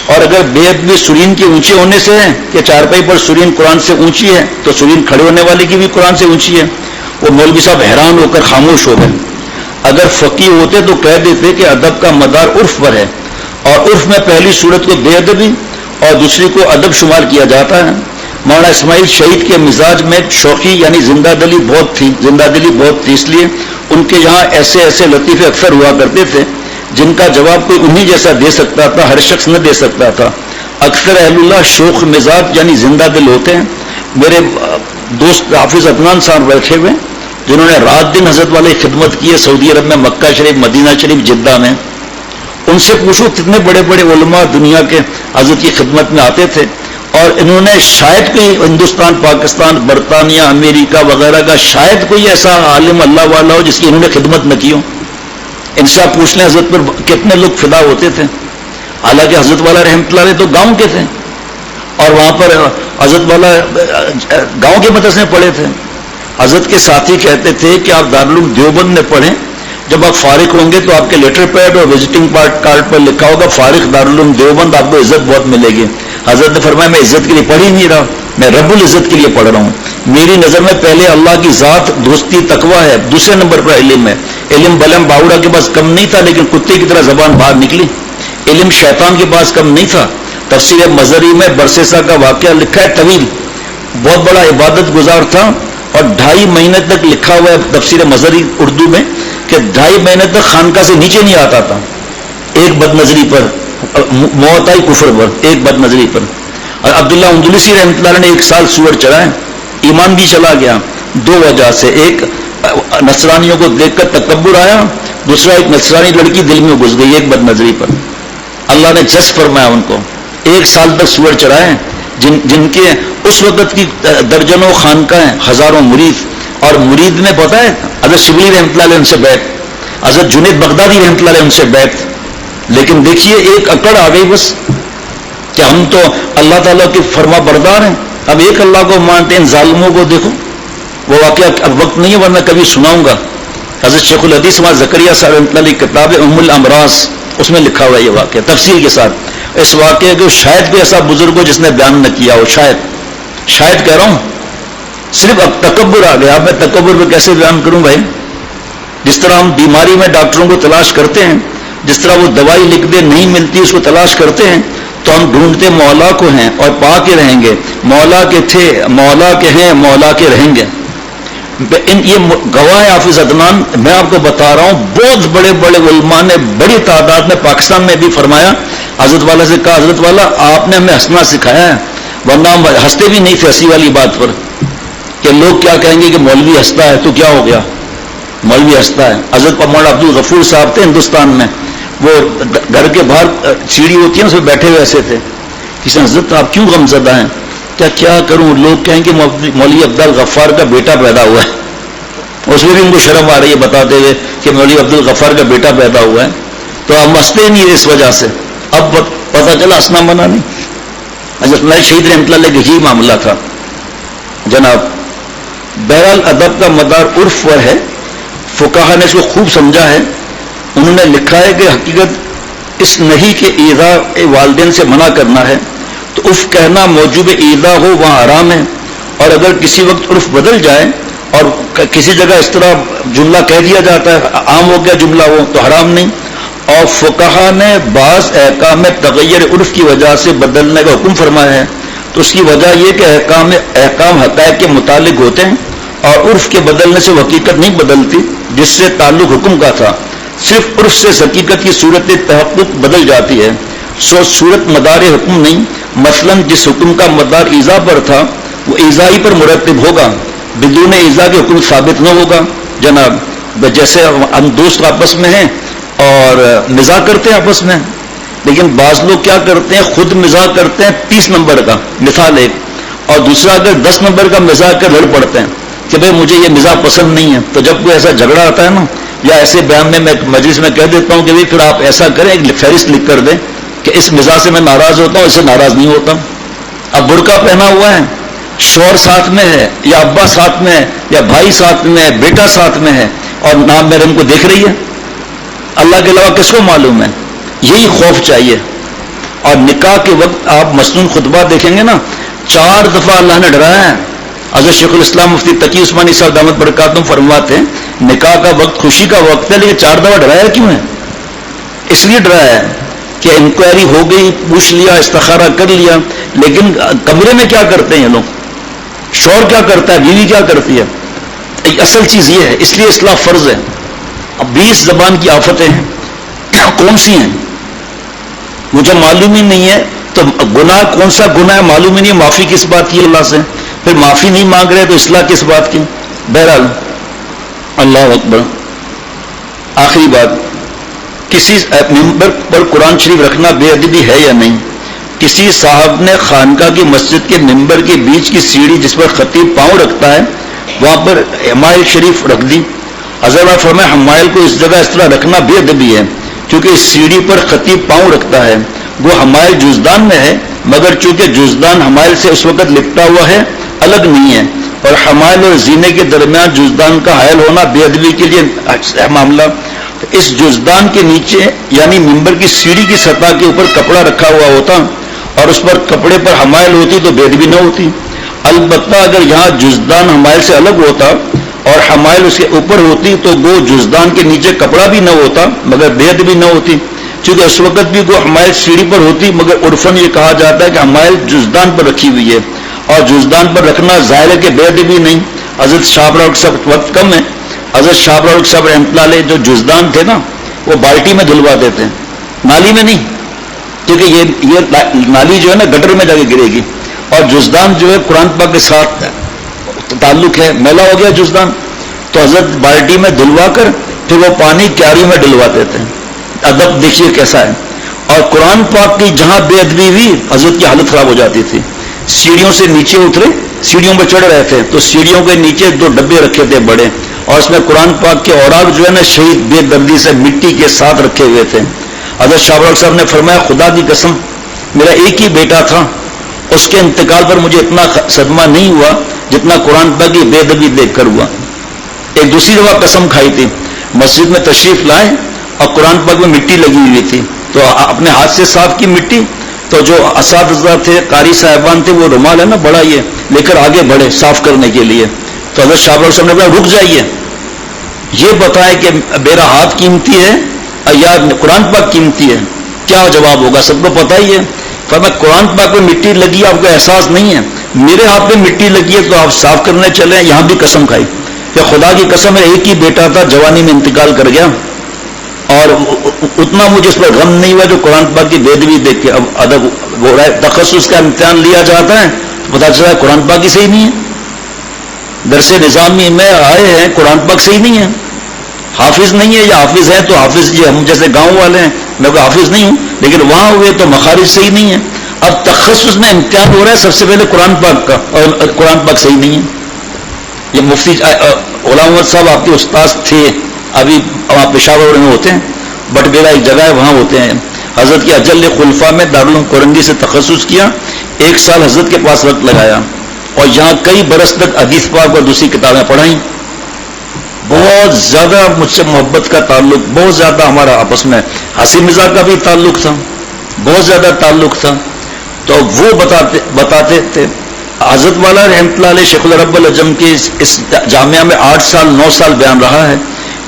اور اگر بے ادبی سرین کے اونچے ہونے سے ہے کہ چارپائی پر سرین قرآن سے اونچی ہے تو سرین کھڑے ہونے والے کی بھی قرآن سے اونچی ہے. وہ مولوی صاحب حیران ہو کر خاموش ہو گئے. اگر فقی ہوتے تو کہہ دیتے کہ ادب کا مدار عرف پر ہے اور عرف میں پہلی صورت کو بے ادبی اور دوسری کو ادب شمار کیا جاتا ہے. مولانا اسماعیل شہید کے مزاج میں شوقی یعنی زندہ دلی بہت تھی، اس لیے ان کے یہاں ایسے ایسے لطیفے اکثر ہوا کرتے تھے جن کا جواب کوئی انہی جیسا دے سکتا تھا، ہر شخص نہ دے سکتا تھا. اکثر اہل اللہ شوخ مزاج یعنی زندہ دل ہوتے ہیں. میرے دوست حافظ عدنان صاحب بیٹھے ہوئے جنہوں نے رات دن حضرت والے خدمت کی ہے سعودی عرب میں، مکہ شریف، مدینہ شریف، جدہ میں. ان سے پوچھو کتنے بڑے بڑے علماء دنیا کے حضرت کی خدمت میں آتے تھے اور انہوں نے شاید کوئی ہندوستان، پاکستان، برطانیہ، امریکہ وغیرہ کا شاید کوئی ایسا عالم اللہ والا ہو جس کی انہوں نے خدمت نہ کی ہو. ان سے آپ پوچھ لیں حضرت پر کتنے لوگ فدا ہوتے تھے. حالانکہ حضرت والا رحمۃ اللہ علیہ تو گاؤں کے تھے اور وہاں پر حضرت والا گاؤں کے مدرسے میں پڑھے تھے. حضرت کے ساتھی کہتے تھے کہ آپ دارالعلوم دیوبند میں پڑھیں، جب آپ فارغ ہوں گے تو آپ کے لیٹر پیڈ اور وزٹنگ کارڈ پر لکھا ہوگا فارغ دارالعلوم دیوبند، آپ کو عزت بہت ملے گی. حضرت نے فرمایا میں عزت کے لیے پڑھ ہی نہیں رہا، میں رب العزت کے لیے پڑھ رہا ہوں. میری نظر میں پہلے اللہ کی ذات، دوستی، تقویٰ ہے، دوسرے نمبر پر علم ہے. علم بلم باوڑا کے پاس کم نہیں تھا لیکن کتے کی طرح زبان باہر نکلی. علم شیطان کے پاس کم نہیں تھا. تفسیر مظہری میں برسیسا کا واقعہ لکھا ہے، طویل، بہت بڑا عبادت گزار تھا اور 2.5 مہینے تک لکھا ہوا ہے تفسیر مظہری اردو میں کہ 2.5 مہینے تک خانقاہ سے نیچے نہیں آتا تھا ایک بد نظری پر، موتائی کفر پر، ایک بد نظری پر. اور عبداللہ اندلسی رحمۃ اللہ نے 1 سال سور چڑھائے، ایمان بھی چلا گیا 2 وجہ سے. ایک نصرانیوں کو دیکھ کر تکبر آیا، دوسرا ایک نصرانی لڑکی دل میں گھس گئی ایک بد نظری پر. اللہ نے جس فرمایا ان کو 1 سال تک سور چرائے، جن کے اس وقت کی درجنوں خانقاہیں، ہزاروں مرید، اور مرید میں پتہ ہے حضرت شبلی رحمۃ اللہ علیہ ان سے بیعت، حضرت جنید بغدادی رحمۃ اللہ علیہ ان سے بیعت، لیکن دیکھیے ایک اکڑ آ گئی بس کہ ہم تو اللہ تعالیٰ کے فرما بردار ہیں، اب ایک اللہ کو مانتے ہیں، ان ظالموں کو دیکھو۔ وہ واقعہ اب وقت نہیں ہے ورنہ کبھی سناؤں گا۔ حضرت شیخ الحدیث امام زکریا صاحب رحمۃ اللہ علیہ کتاب ام الامراض، اس میں لکھا ہوا ہے یہ واقعہ تفصیل کے ساتھ۔ اس واقعے کو شاید کوئی ایسا بزرگ ہو جس نے بیان نہ کیا ہو، شاید کہہ رہا ہوں، صرف اب تکبر آ گیا۔ اب میں تکبر پہ کیسے بیان کروں بھائی؟ جس طرح ہم بیماری میں ڈاکٹروں کو تلاش کرتے ہیں، جس طرح وہ دوائی لکھ دے نہیں ملتی اس کو تلاش کرتے ہیں، تو ہم ڈھونڈتے مولا کو ہیں اور پا کے رہیں گے، مولا کے تھے، مولا کے ہیں، مولا کے رہیں گے۔ یہ گواہ حافظ عدنان، میں آپ کو بتا رہا ہوں، بہت بڑے بڑے علماء نے بڑی تعداد میں پاکستان میں بھی فرمایا، حضرت والا سے کہا حضرت والا آپ نے ہمیں ہنسنا سکھایا ہے، ورنہ ہم ہنستے بھی نہیں تھے ہنسی والی بات پر کہ لوگ کیا کہیں گے کہ مولوی ہنستا ہے تو کیا ہو گیا، مولوی ہنستا ہے۔ حضرت مولانا عبد الغفور صاحب تھے ہندوستان میں، وہ گھر کے باہر سیڑھی ہوتی ہے اس میں بیٹھے ہوئے ایسے تھے، کسی نے حضرت آپ کیوں غم زدہ ہیں؟ کیا کروں، لوگ کہیں کہ مولوی عبد الغفار کا بیٹا پیدا ہوا ہے، اس میں بھی ان کو شرم آ رہی ہے بتاتے ہوئے کہ مولوی عبد الغفار کا بیٹا پیدا ہوا ہے، تو ہم ہنستے نہیں اس وجہ سے۔ اب پتہ چلا ہنسنا منع نہیں۔ حضرت اللہ شہید رحمۃ اللہ علیہ کا یہی معاملہ تھا جناب۔ بہرحال ادب کا مدار عرف پر ہے، فقہا نے اس کو خوب سمجھا ہے، انہوں نے لکھا ہے کہ حقیقت اس نہیں کہ ایذا والدین سے منع کرنا ہے، تو عرف کہنا موجوب ایذا ہو وہاں حرام ہے، اور اگر کسی وقت عرف بدل جائے اور کسی جگہ اس طرح جملہ کہہ دیا جاتا ہے، عام ہو گیا جملہ وہ، تو حرام نہیں۔ اور فقہا نے بعض احکام میں تغیر عرف کی وجہ سے بدلنے کا حکم فرمایا ہے، تو اس کی وجہ یہ کہ احکام حقائق کے متعلق ہوتے ہیں اور عرف کے بدلنے سے حقیقت نہیں بدلتی جس سے تعلق حکم کا تھا، صرف عرف سے حقیقت کی صورت تحقق بدل جاتی ہے، صورت مدار حکم نہیں۔ مثلا جس حکم کا مدار ایذا پر تھا وہ ایذا ہی پر مرتب ہوگا، بدون ایذا کے حکم ثابت نہ ہوگا جناب۔ جیسے ہم دوست آپس میں ہیں اور مزاح کرتے ہیں آپس میں، لیکن بعض لوگ کیا کرتے ہیں، خود مزاح کرتے ہیں 30 نمبر کا، مثال ایک، اور دوسرا اگر 10 نمبر کا مزاح کر لڑ پڑتے ہیں کہ بھئی مجھے یہ مزاح پسند نہیں ہے۔ تو جب کوئی ایسا جھگڑا آتا ہے نا، یا ایسے بیان میں مجلس میں کہہ دیتا ہوں کہ بھئی پھر آپ ایسا کریں، ایک فہرست لکھ کر دیں کہ اس مزاح سے میں ناراض ہوتا ہوں، اس سے ناراض نہیں ہوتا۔ اب برقع پہنا ہوا ہے، شوہر ساتھ میں ہے یا ابا ساتھ میں ہے یا بھائی ساتھ میں ہے، بیٹا ساتھ میں ہے، اور نام محرم کو دیکھ رہی ہے، اللہ کے علاوہ کس کو معلوم ہے؟ یہی خوف چاہیے۔ اور نکاح کے وقت آپ مسنون خطبہ دیکھیں گے نا، 4 دفعہ اللہ نے ڈرایا ہے۔ حضرت شیخ الاسلام مفتی تقی عثمانی صاحب دامت برکاتہم فرماتے ہیں نکاح کا وقت خوشی کا وقت ہے، لیکن 4 دفعہ ڈرایا کیوں ہے؟ اس لیے ڈرایا ہے کہ انکوائری ہو گئی، پوچھ لیا، استخارہ کر لیا، لیکن کمرے میں کیا کرتے ہیں یہ لوگ؟ شوہر کیا کرتا ہے، بیوی کیا کرتی ہے؟ اصل چیز یہ ہے، اس لیے اصلاح فرض ہے۔ اب 20 زبان کی آفتیں ہیں، کون سی ہیں؟ مجھے معلوم ہی نہیں ہے، تو گناہ کون سا گناہ ہے معلوم ہی نہیں، معافی کس بات کی اللہ سے، پھر معافی نہیں مانگ رہے تو اصلاح کس بات کی؟ بہرحال اللہ اکبر۔ آخری بات، کسی ممبر پر قرآن شریف رکھنا بے ادبی ہے یا نہیں؟ کسی صاحب نے خانقاہ کی مسجد کے ممبر کے بیچ کی سیڑھی جس پر خطیب پاؤں رکھتا ہے وہاں پر حمائل شریف رکھ دی۔ حضرت فرمائے حمائل کو اس جگہ اس طرح رکھنا بے ادبی ہے کیونکہ اس سیڑھی پر خطیب پاؤں رکھتا ہے، وہ حمائل جزدان میں ہے، مگر چونکہ جزدان حمائل سے اس وقت لپٹا ہوا ہے الگ نہیں ہے، اور حمائل اور زینے کے درمیان جزدان کا حائل ہونا بے ادبی کے لیے معاملہ۔ اس جزدان کے نیچے یعنی ممبر کی سیڑھی کی سطح کے اوپر کپڑا رکھا ہوا ہوتا اور اس پر کپڑے پر حمائل ہوتی تو بے ادبی نہ ہوتی۔ البتہ اگر یہاں جزدان حمائل سے الگ ہوتا اور حمائل اس کے اوپر ہوتی تو وہ جزدان کے نیچے کپڑا بھی نہ ہوتا مگر بے ادبی نہ ہوتی، کیونکہ اس وقت بھی وہ حمائل سیڑھی پر ہوتی، مگر عرفاً یہ کہا جاتا ہے کہ حمائل جزدان پر رکھی ہوئی ہے، اور جزدان پر رکھنا ظاہر ہے کہ بے ادبی نہیں۔ حضرت شاہ راؤ صاحب، وقت کم ہے، حضرت شاہ راؤ صاحب رحمۃ اللہ علیہ جو جزدان تھے نا وہ بالٹی میں دھلوا دیتے ہیں، نالی میں نہیں، کیونکہ یہ نالی جو ہے نا گٹر میں جا کے گرے گی، اور جزدان جو ہے قرآن پاک کے ساتھ تعلق ہے، میلا ہو گیا جزدان، تو حضرت بالٹی میں دھلوا کر پھر وہ پانی کیاری میں ڈلوا دیتے ہیں۔ ادب دیکھیے کیسا ہے۔ اور قرآن پاک کی جہاں بے ادبی ہوئی حضرت کی حالت خراب ہو جاتی تھی. سیڑھیوں سے نیچے اترے, سیڑھیوں پہ چڑھ رہے تھے تو سیڑھیوں کے نیچے 2 ڈبے رکھے تھے بڑے, اور اس میں قرآن پاک کے اوراق جو ہے نا شہید بے دردی سے مٹی کے ساتھ رکھے ہوئے تھے. حضرت شاہ بلال صاحب نے فرمایا خدا کی قسم میرا ایک ہی بیٹا تھا, اس کے انتقال پر مجھے اتنا صدمہ نہیں ہوا جتنا قرآن پاک کی بے ادبی دیکھ کر ہوا. ایک دوسری دفعہ قسم کھائی تھی, مسجد میں تشریف لائے اور قرآن پاک میں مٹی لگی ہوئی تھی تو اپنے ہاتھ سے صاف کی مٹی, تو جو اساتذہ تھے قاری صاحبان تھے وہ رومال ہے نا بڑا یہ لے کر آگے بڑھے صاف کرنے کے لیے. تو حضرت شاہ بلال صاحب نے کہا رک جائیے, یہ بتائیں کہ میرا ہاتھ قیمتی ہے یا قرآن پاک قیمتی ہے, کیا جواب ہوگا؟ سب کو پتہ ہی ہے. فرمایا قرآن پاک میں مٹی لگی ہے آپ کو احساس نہیں ہے, میرے ہاتھ میں مٹی لگی ہے تو آپ صاف کرنے چلے. یہاں بھی قسم کھائی کہ خدا کی قسم ہے ایک ہی بیٹا تھا جوانی میں انتقال کر گیا, اور اتنا مجھے اس پر غم نہیں ہوا جو قرآن پاک کی بے ادبی دیکھ کے. اب ادب ہو رہا ہے, تخصص کا امتحان لیا جاتا ہے تو پتا چلا ہے قرآن پاک ہی صحیح نہیں ہے. درس نظامی میں آئے ہیں قرآن پاک صحیح نہیں ہے, حافظ نہیں ہے, یا حافظ ہے تو حافظ جی ہم جیسے گاؤں والے ہیں, میں کوئی حافظ نہیں ہوں لیکن وہاں ہوئے تو مخارج صحیح نہیں ہے. اب تخصص میں امتحان ہو رہا ہے سب سے پہلے قرآن پاک کا, اور قرآن پاک صحیح نہیں ہے. یہ مفتی غلام محمد صاحب آپ کے استاذ تھے, ابھی آپ پشاور میں ہوتے ہیں, بٹ میرا ایک جگہ ہے وہاں ہوتے ہیں. حضرت کے اجل خلفاء میں دارالعلوم کورنگی سے تخصص کیا, 1 سال حضرت کے پاس وقت لگایا, اور یہاں کئی برس تک حدیث پاک اور دوسری کتابیں پڑھائیں. بہت زیادہ مجھ سے محبت کا تعلق, بہت زیادہ ہمارا آپس میں ہنسی مزاح کا بھی تعلق تھا, بہت زیادہ تعلق تھا. تو وہ بتاتے تھے حضرت والا رحمۃ اللہ علیہ شیخ العرب العجم کے اس جامعہ میں 8 سال 9 سال بیان رہا ہے.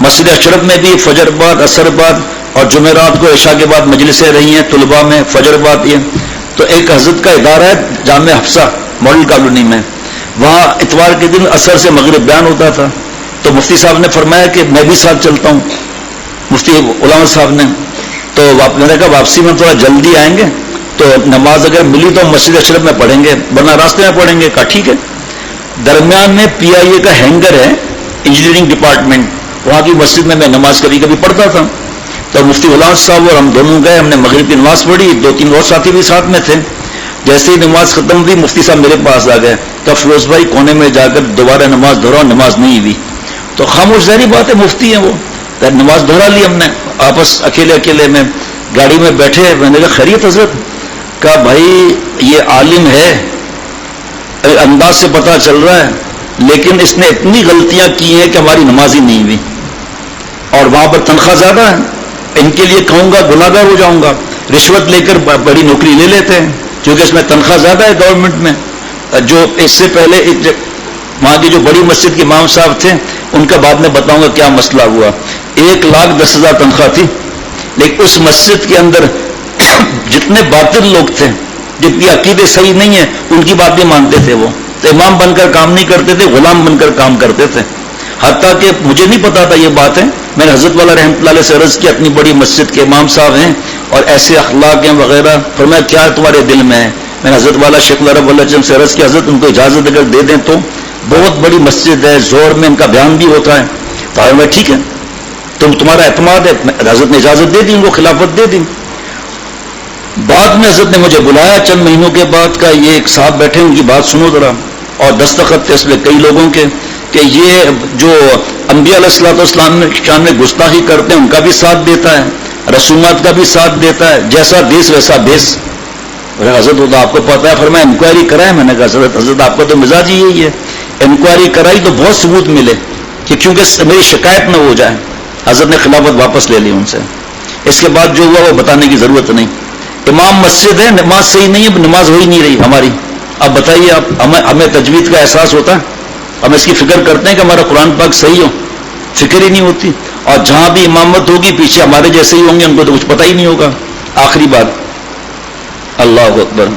مسجد اشرف میں بھی فجر بعد اثر بعد اور جمعرات کو عشاء کے بعد مجلسیں رہی ہیں, طلباء میں فجر بعد یہ. تو ایک حضرت کا ادارہ ہے جامع حفصہ ماڈل کالونی میں, وہاں اتوار کے دن اثر سے مغرب بیان ہوتا تھا. تو مفتی صاحب نے فرمایا کہ میں بھی ساتھ چلتا ہوں, مفتی علامہ صاحب نے. تو میں نے کہا واپسی میں تھوڑا جلدی آئیں گے تو نماز اگر ملی تو مسجد اشرف میں پڑھیں گے ورنہ راستے میں پڑھیں گے. کہا ٹھیک ہے. درمیان میں PIA کا ہینگر ہے انجینئرنگ ڈپارٹمنٹ, وہاں کی مسجد میں نماز کبھی کبھی پڑھتا تھا. تو مفتی غلام صاحب اور ہم دونوں گئے, ہم نے مغرب کی نماز پڑھی, 2-3 اور ساتھی بھی ساتھ میں تھے. جیسے ہی نماز ختم ہوئی مفتی صاحب میرے پاس آ گئے, تو فیروز بھائی کونے میں جا کر دوبارہ نماز دہراؤ, نماز نہیں ہوئی. تو خاموش ظاہری بات ہے مفتی ہیں وہ, نماز دہرا لی ہم نے آپس اکیلے میں گاڑی میں بیٹھے. میں نے کہا خیریت حضرت؟ کہا بھائی یہ عالم ہے, انداز سے پتہ چل رہا ہے, لیکن اس نے اتنی غلطیاں کی ہیں کہ ہماری نماز ہی نہیں ہوئی, اور وہاں پر تنخواہ زیادہ ہے. ان کے لیے کہوں گا گناہگار ہو جاؤں گا. رشوت لے کر بڑی نوکری لے لیتے ہیں کیونکہ اس میں تنخواہ زیادہ ہے گورنمنٹ میں. جو اس سے پہلے وہاں کی جو بڑی مسجد کے امام صاحب تھے ان کا بعد میں بتاؤں گا کیا مسئلہ ہوا. 1,10,000 تنخواہ تھی, لیکن اس مسجد کے اندر جتنے باطل لوگ تھے, جتنی عقیدے صحیح نہیں ہیں, ان کی بات بھی مانتے تھے. وہ تو امام بن کر کام نہیں کرتے تھے, غلام بن کر کام کرتے تھے. حتیٰ کہ مجھے نہیں پتا تھا یہ بات ہے, میں نے حضرت والا رحمۃ اللہ علیہ سے عرض کی اتنی بڑی مسجد کے امام صاحب ہیں اور ایسے اخلاق ہیں وغیرہ, فرمایا کیا تمہارے دل میں ہے؟ میں نے حضرت والا شیخ العرب العجم سے عرض کی حضرت ان کو اجازت اگر دے دیں تو, بہت بڑی مسجد ہے, زور میں ان کا بیان بھی ہوتا ہے. تو میں ٹھیک ہے, تمہارا اعتماد ہے. حضرت نے اجازت دے دی, ان کو خلافت دے دی. بعد میں حضرت نے مجھے بلایا چند مہینوں کے بعد, کا یہ ایک صاحب بیٹھے ان کی بات سنو ذرا, اور دستخط تھے اس میں کئی لوگوں کے کہ یہ جو انبیاء علیہ الصلوۃ والسلام شان میں گستاخی کرتے ہیں ان کا بھی ساتھ دیتا ہے, رسومات کا بھی ساتھ دیتا ہے, جیسا دیس ویسا بیس. حضرت وہ تو آپ کو پتا ہے. فرمایا انکوائری کرائے. میں نے کہا حضرت آپ کا تو مزاج ہی یہی ہے, انکوائری کرائی تو بہت ثبوت ملے کہ کیونکہ میری شکایت نہ ہو جائے. حضرت نے خلافت واپس لے لی ان سے. اس کے بعد جو ہوا وہ بتانے کی ضرورت نہیں. امام مسجد ہے, نماز صحیح نہیں ہے, نماز ہو ہی نہیں رہی ہماری. اب بتائیے آپ, ہمیں تجوید کا احساس ہوتا ہے؟ ہم اس کی فکر کرتے ہیں کہ ہمارا قرآن پاک صحیح ہو؟ فکر ہی نہیں ہوتی. اور جہاں بھی امامت ہوگی پیچھے ہمارے جیسے ہی ہوں گے, ان کو تو کچھ پتہ ہی نہیں ہوگا. آخری بات, اللہ اکبر,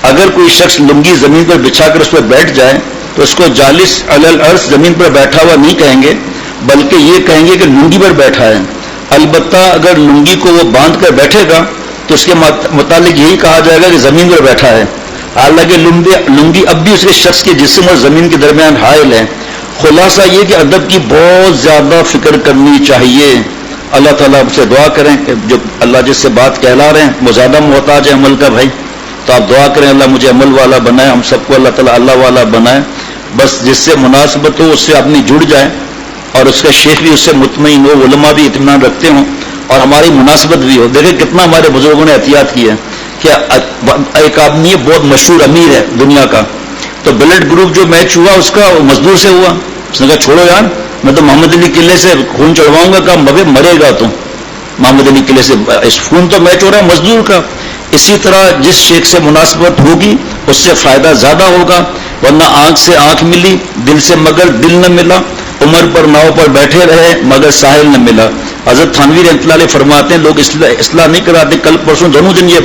اگر کوئی شخص لنگی زمین پر بچھا کر اس پر بیٹھ جائے تو اس کو جالس علی الارض زمین پر بیٹھا ہوا نہیں کہیں گے, بلکہ یہ کہیں گے کہ لنگی پر بیٹھا ہے. البتہ اگر لنگی کو وہ باندھ کر بیٹھے گا تو اس کے متعلق یہی کہا جائے گا کہ زمین پر بیٹھا ہے. حالانکہ لنگی اب بھی اس کے شخص کے جسم اور زمین کے درمیان حائل ہے. خلاصہ یہ کہ ادب کی بہت زیادہ فکر کرنی چاہیے. اللہ تعالیٰ سے دعا کریں کہ جو اللہ جس سے بات کہلا رہے ہیں وہ زیادہ محتاج ہے عمل کا بھائی، تو آپ دعا کریں اللہ مجھے عمل والا بنائے، ہم سب کو اللہ تعالیٰ اللہ والا بنائے، بس جس سے مناسبت ہو اس سے اپنی جڑ جائے، اور اس کا شیخ بھی اس سے مطمئن ہو، علماء بھی اطمینان رکھتے ہوں، اور ہماری مناسبت بھی ہو۔ دیکھیں کتنا ہمارے بزرگوں نے احتیاط کی ہے کہ ایک آدمی بہت مشہور امیر ہے دنیا کا، تو بلڈ گروپ جو میچ ہوا اس کا وہ مزدور سے ہوا، اس نے کہا چھوڑو یار میں تو محمد علی قلعے سے خون چڑھواؤں گا، کہا مبے مرے گا تو محمد علی قلعے سے اس خون تو میچ ہو رہا ہے مزدور کا۔ اسی طرح جس شیخ سے مناسبت ہوگی اس سے فائدہ زیادہ ہوگا، ورنہ آنکھ سے آنکھ ملی، دل سے مگر دل نہ ملا، عمر پر ناؤ پر بیٹھے رہے مگر ساحل نہ ملا۔ حضرت تھانوی رحمۃ اللہ علیہ فرماتے ہیں لوگ اصلاح نہیں کراتے، کل پرسوں دونوں دن یہ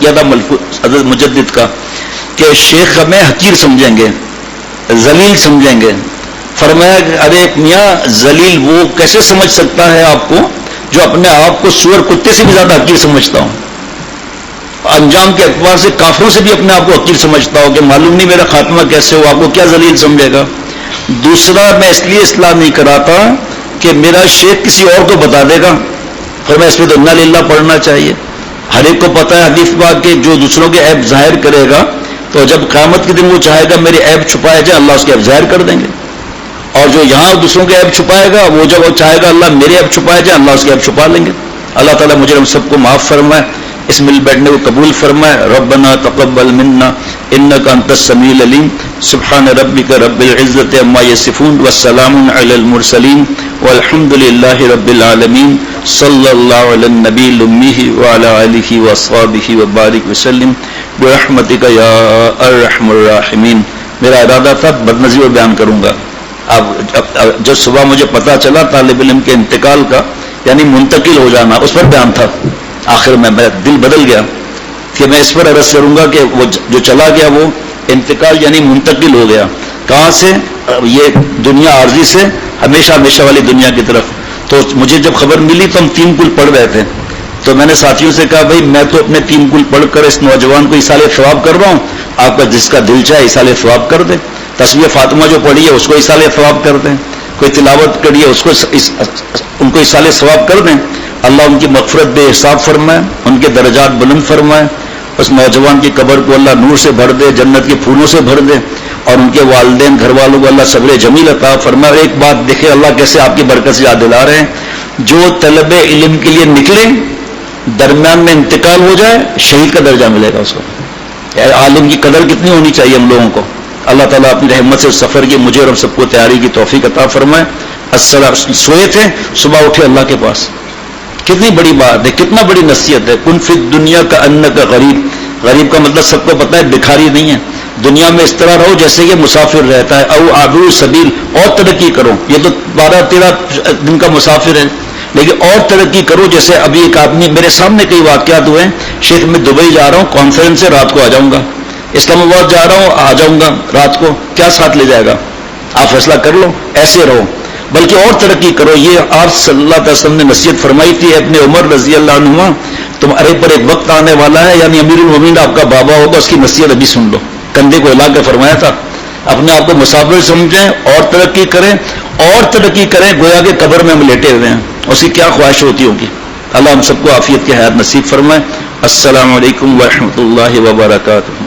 زیادہ حضرت مجدد کا کہ شیخ ہمیں حقیر سمجھیں گے، ذلیل سمجھیں گے۔ فرمایا کہ ارے میاں ذلیل وہ کیسے سمجھ سکتا ہے آپ کو جو اپنے آپ کو سور کتے سے بھی زیادہ حقیر سمجھتا ہوں، انجام کے اعتبار سے کافروں سے بھی اپنے آپ کو حقیر سمجھتا ہو کہ معلوم نہیں میرا خاتمہ کیسے ہو، آپ کو کیا ذلیل سمجھے گا۔ دوسرا میں اس لیے اصلاح نہیں کراتا کہ میرا شیخ کسی اور کو بتا دے گا، پھر میں اس پہ تو انا للہ پڑھنا چاہیے۔ ہر ایک کو پتا ہے حدیث پاک کہ جو دوسروں کے عیب ظاہر کرے گا تو جب قیامت کے دن وہ چاہے گا میرے عیب چھپائے جائے، اللہ اس کے عیب ظاہر کر دیں گے، اور جو یہاں دوسروں کے عیب چھپائے گا وہ جب وہ چاہے گا اللہ میرے عیب چھپائے جائے، اللہ اس کے عیب چھپا لیں گے۔ اللہ تعالیٰ مجھے ہم سب کو معاف فرمائے، اس مل بیٹھنے کو قبول فرمائے۔ ربنا تقبل منا انک انت السمیع العلیم، سبحان ربک رب العزۃ عما یصفون والسلام علی المرسلین والحمد للہ رب العالمین، صلی اللہ علی النبی الامی وعلی آلہ واصحابہ وبارک وسلم برحمتک یا ارحم الراحمین۔ میرا ارادہ تھا بدنظیر و بیان کروں گا، اب جب صبح مجھے پتا چلا طالب علم کے انتقال کا یعنی منتقل ہو جانا، اس پر بیان تھا، آخر میں میرا دل بدل گیا کہ میں اس پر عرض کروں گا کہ وہ جو چلا گیا وہ انتقال یعنی منتقل ہو گیا، کہاں سے؟ یہ دنیا عارضی سے ہمیشہ ہمیشہ والی دنیا کی طرف۔ تو مجھے جب خبر ملی تو ہم 3 کل پڑھ رہے تھے، تو میں نے ساتھیوں سے کہا بھائی میں تو اپنے 3 کل پڑھ کر اس نوجوان کو ایصال ثواب کر رہا ہوں، آپ کا جس کا دل چاہے ایصال ثواب کر دے، تصویر فاطمہ جو پڑھی ہے اس کو ایصال ثواب کر دیں، کوئی تلاوت کری ہے اس کو ان کو ایصال ثواب کر دیں۔ اللہ ان کی مغفرت بے حساب فرمائے، ان کے درجات بلند فرمائے، اس نوجوان کی قبر کو اللہ نور سے بھر دے، جنت کے پھولوں سے بھر دے، اور ان کے والدین گھر والوں کو اللہ صبر جمیل عطا فرمائے۔ اور ایک بات دیکھیں اللہ کیسے آپ کی برکت سے یاد دلا رہے ہیں، جو طلب علم کے لیے نکلے درمیان میں انتقال ہو جائے شہید کا درجہ ملے گا اس کو۔ عالم کی قدر کتنی ہونی چاہیے ہم لوگوں کو۔ اللہ تعالیٰ اپنی رحمت سے سفر کی مجھے اور ہم سب کو تیاری کی توفیق عطا فرمائے۔ السلام سوئے تھے صبح اٹھے اللہ کے پاس، کتنی بڑی بات ہے، کتنا بڑی نصیحت ہے۔ کن فی الدنیا کا انک غریب، غریب کا مطلب سب کو پتہ ہے بھکاری نہیں ہے، دنیا میں اس طرح رہو جیسے کہ مسافر رہتا ہے، او عابر سبیل، اور ترقی کرو، یہ تو 12-13 دن کا مسافر ہے لیکن اور ترقی کرو۔ جیسے ابھی ایک آدمی میرے سامنے کئی واقعات ہوئے ہیں، شیخ میں دبئی جا رہا ہوں کانفرنس سے، رات کو آ جاؤں گا، اسلام آباد جا رہا ہوں آ جاؤں گا رات کو، کیا ساتھ لے جائے گا؟ آپ فیصلہ کر لو، ایسے رہو بلکہ اور ترقی کرو۔ یہ آپ صلی اللہ علیہ وسلم نے نصیحت فرمائی تھی اپنے عمر رضی اللہ عنہ، تمہارے پر ایک وقت آنے والا ہے، یعنی امیر المومنین آپ کا بابا ہوگا، اس کی نصیحت ابھی سن لو، کندھے کو ہلا کے فرمایا تھا، اپنے آپ کو مسافر سمجھیں اور ترقی کریں، اور ترقی کریں، گویا کہ قبر میں ہم لیٹے ہوئے ہیں، اس کی کیا خواہش ہوتی ہوگی۔ اللہ ہم سب کو عافیت کی حیات نصیب فرمائے۔ السلام علیکم ورحمۃ اللہ وبرکاتہ۔